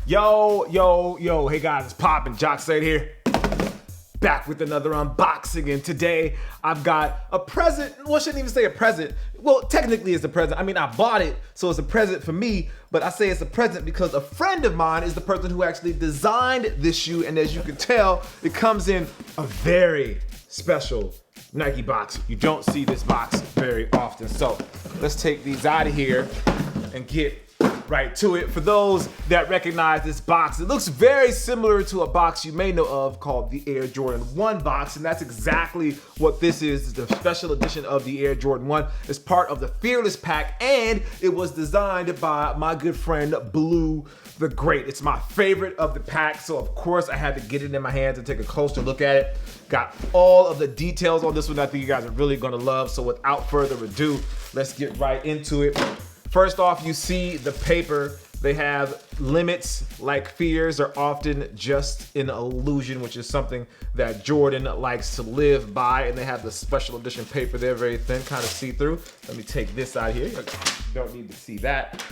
Yo, hey guys, it's poppin', Jacques Slade here. Back with another unboxing, and today I've got a present. Well, I shouldn't even say a present. Well, technically it's a present. I mean, I bought it, so it's a present for me, but I say it's a present because a friend of mine is the person who actually designed this shoe, and as you can tell, it comes in a very special Nike box. You don't see this box very often. So let's take these out of here and get right to it. For those that recognize this box, it looks very similar to a box you may know of called the Air Jordan 1 box, and that's exactly what this is. It's the special edition of the Air Jordan 1. It's part of the Fearless pack, and it was designed by my good friend Blue the Great. It's my favorite of the pack, so of course I had to get it in my hands and take a closer look at it. Got all of the details on this one I think you guys are really gonna love, so without further ado, let's get right into it. First off, you see the paper. They have limits like fears are often just an illusion, which is something that Jordan likes to live by. And they have the special edition paper there, very thin, kind of see-through. Let me take this out of here. You don't need to see that.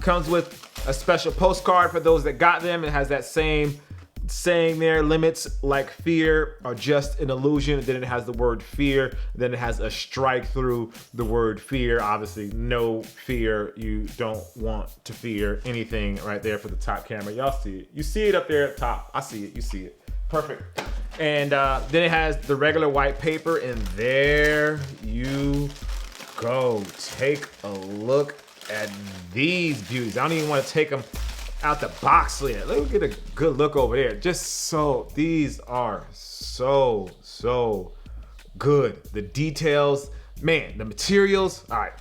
Comes with a special postcard for those that got them. It has that same saying there, limits like fear are just an illusion. And then it has the word fear. Then it has a strike through the word fear. Obviously, no fear. You don't want to fear anything right there for the top camera. Y'all see it. You see it up there at top. I see it. You see it. Perfect. And then it has the regular white paper. And there you go. Take a look at these beauties. I don't even want to take them out the box yet. Let me get a good look over there. These are so good. The details, man, the materials. All right,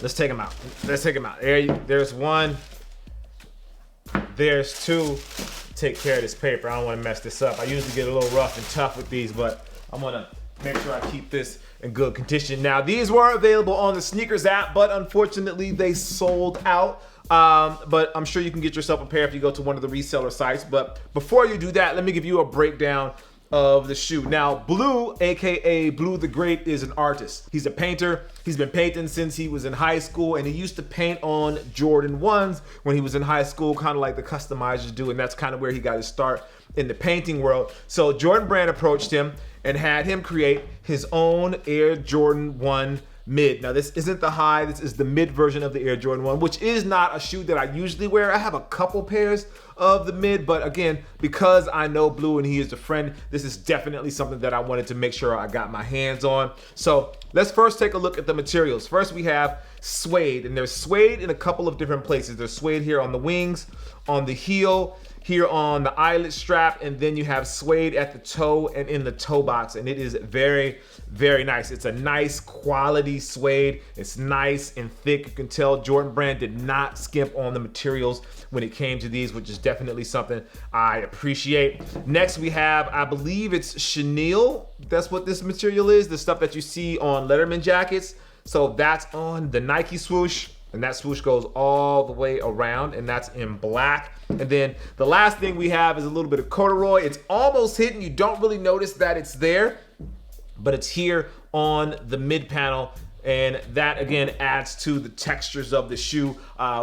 let's take them out. There's one, there's two. Take care of this paper. I don't want to mess this up. I usually get a little rough and tough with these, but I'm gonna make sure I keep this in good condition. Now, these were available on the Sneakers app, but unfortunately they sold out. But I'm sure you can get yourself a pair if you go to one of the reseller sites. But before you do that, let me give you a breakdown of the shoe. Now, Blue, aka Blue the Great, is an artist. He's a painter. He's been painting since he was in high school, and he used to paint on Jordan 1s when he was in high school, kind of like the customizers do, and that's kind of where he got his start in the painting world. So Jordan Brand approached him and had him create his own Air Jordan 1 mid. Now, this isn't the high, this is the mid version of the Air Jordan 1, which is not a shoe that I usually wear. I have a couple pairs of the mid, but again, because I know Blue and he is a friend, this is definitely something that I wanted to make sure I got my hands on. So let's first take a look at the materials. First, we have suede, and there's suede in a couple of different places. There's suede here on the wings, on the heel, here on the eyelet strap, and then you have suede at the toe and in the toe box, and it is very nice. It's a nice quality suede. It's nice and thick. You can tell Jordan Brand did not skimp on the materials when it came to these, which is definitely something I appreciate. Next, we have, I believe it's chenille. That's what this material is, the stuff that you see on Letterman jackets. So that's on the Nike swoosh, and that swoosh goes all the way around, and that's in black. And then the last thing we have is a little bit of corduroy. It's almost hidden. You don't really notice that it's there, but it's here on the mid panel, and that again adds to the textures of the shoe.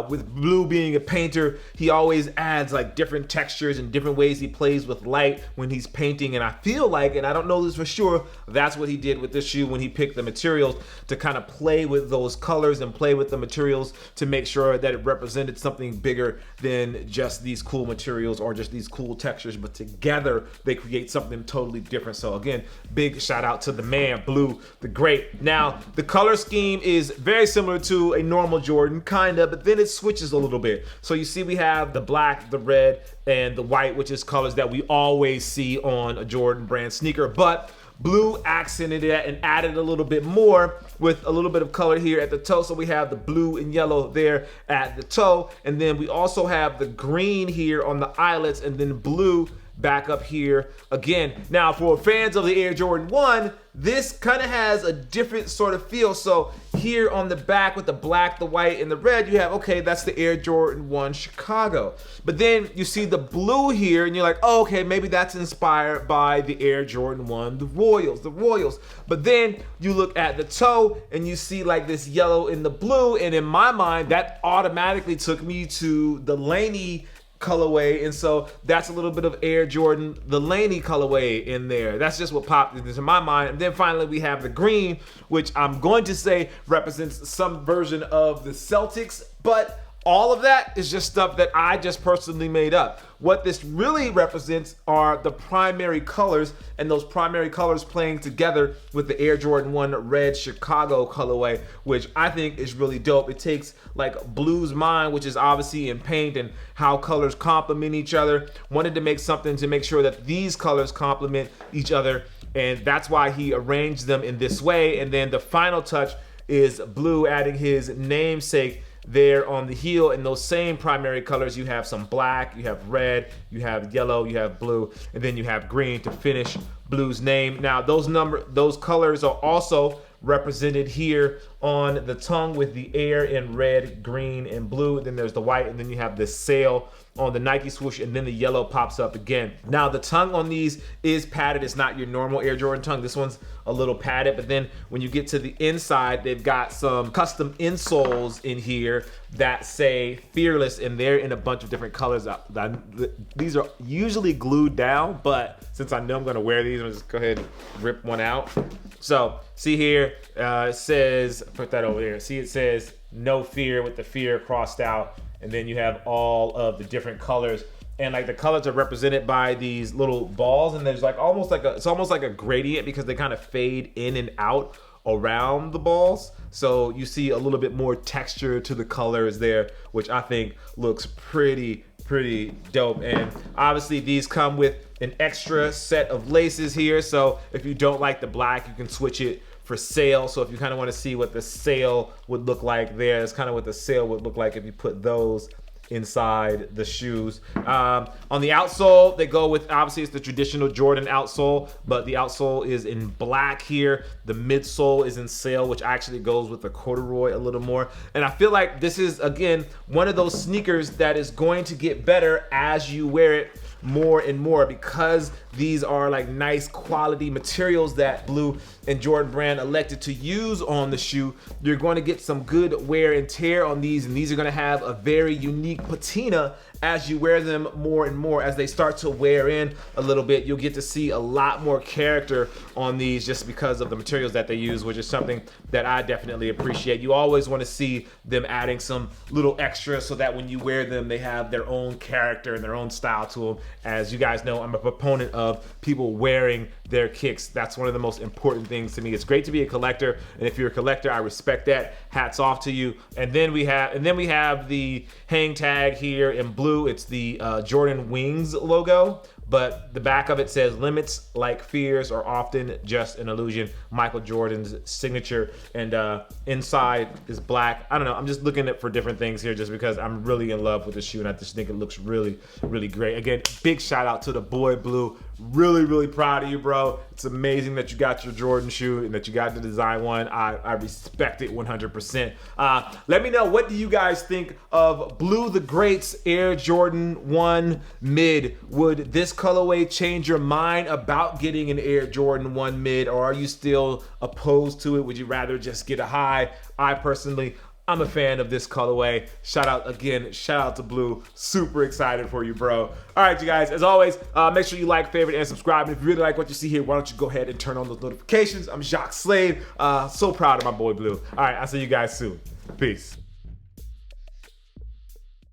With Blue being a painter, he always adds like different textures and different ways he plays with light when he's painting, and I feel like, and I don't know this for sure, that's what he did with this shoe when he picked the materials, to kind of play with those colors and play with the materials to make sure that it represented something bigger than just these cool materials or just these cool textures, but together they create something totally different. So again, big shout out to the man, Blue the Great. Now, the color scheme is very similar to a normal Jordan, kinda, but then it switches a little bit. So you see we have the black, the red, and the white, which is colors that we always see on a Jordan Brand sneaker, but Blue accented it and added a little bit more with a little bit of color here at the toe. So we have the blue and yellow there at the toe, and then we also have the green here on the eyelets, and then blue back up here again. Now, for fans of the Air Jordan 1, this kind of has a different sort of feel. So here on the back with the black, the white, and the red, you have, okay, that's the Air Jordan 1 Chicago. But then you see the blue here, and you're like, oh, okay, maybe that's inspired by the Air Jordan 1, the Royals. But then you look at the toe, and you see like this yellow and the blue, and in my mind, that automatically took me to the Laney colorway, and so that's a little bit of Air Jordan, the Laney colorway in there. That's just what popped into my mind. And then finally we have the green, which I'm going to say represents some version of the Celtics, but all of that is just stuff that I just personally made up. What this really represents are the primary colors, and those primary colors playing together with the Air Jordan 1 red Chicago colorway, which I think is really dope. It takes like Blue's mind, which is obviously in paint and how colors complement each other, wanted to make something to make sure that these colors complement each other, and that's why he arranged them in this way. And then the final touch is Blue adding his namesake there on the heel in those same primary colors. You have some black, you have red, you have yellow, you have blue, and then you have green to finish Blue's name. Now those colors are also represented here on the tongue with the Air in red, green, and blue. Then there's the white, and then you have the sail on the Nike swoosh, and then the yellow pops up again. Now the tongue on these is padded. It's not your normal Air Jordan tongue. This one's a little padded, but then when you get to the inside, they've got some custom insoles in here that say Fearless, and they're in a bunch of different colors. These are usually glued down, but since I know I'm gonna wear these, I'm gonna just go ahead and rip one out. So see here, it says, put that over there. See, it says no fear with the fear crossed out. And then you have all of the different colors, and like the colors are represented by these little balls, and there's like it's almost like a gradient because they kind of fade in and out around the balls. So you see a little bit more texture to the colors there, which I think looks pretty dope. And obviously these come with an extra set of laces here. So if you don't like the black, you can switch it for sail. So if you kind of want to see what the sail would look like there, that's kind of what the sail would look like if you put those inside the shoes. On the outsole, they go with, obviously it's the traditional Jordan outsole, but the outsole is in black here. The midsole is in sail, which actually goes with the corduroy a little more. And I feel like this is, again, one of those sneakers that is going to get better as you wear it more and more, because these are like nice quality materials that Blue and Jordan Brand elected to use on the shoe. You're going to get some good wear and tear on these, and these are going to have a very unique patina as you wear them more and more. As they start to wear in a little bit, you'll get to see a lot more character on these just because of the materials that they use, which is something that I definitely appreciate. You always want to see them adding some little extras so that when you wear them, they have their own character and their own style to them. As you guys know, I'm a proponent of people wearing their kicks. That's one of the most important things to me. It's great to be a collector, and if you're a collector, I respect that. Hats off to you. And then we have the hang tag here in blue. It's the Jordan Wings logo, but the back of it says limits like fears are often just an illusion, Michael Jordan's signature. And inside is black. I don't know, I'm just looking for different things here just because I'm really in love with the shoe, and I just think it looks really great. Again, big shout out to the boy Blue. Really proud of you, bro. It's amazing that you got your Jordan shoe and that you got the design one. I respect it 100%. Let me know, what do you guys think of Blue the Great's Air Jordan 1 Mid? Would this colorway change your mind about getting an Air Jordan 1 Mid, or are you still opposed to it? Would you rather just get a high? I personally, I'm a fan of this colorway. Shout out to Blue. Super excited for you, bro. All right, you guys, as always, make sure you like, favorite, and subscribe. And if you really like what you see here, why don't you go ahead and turn on those notifications. I'm Jacques Slade. So proud of my boy Blue. All right, I'll see you guys soon. Peace.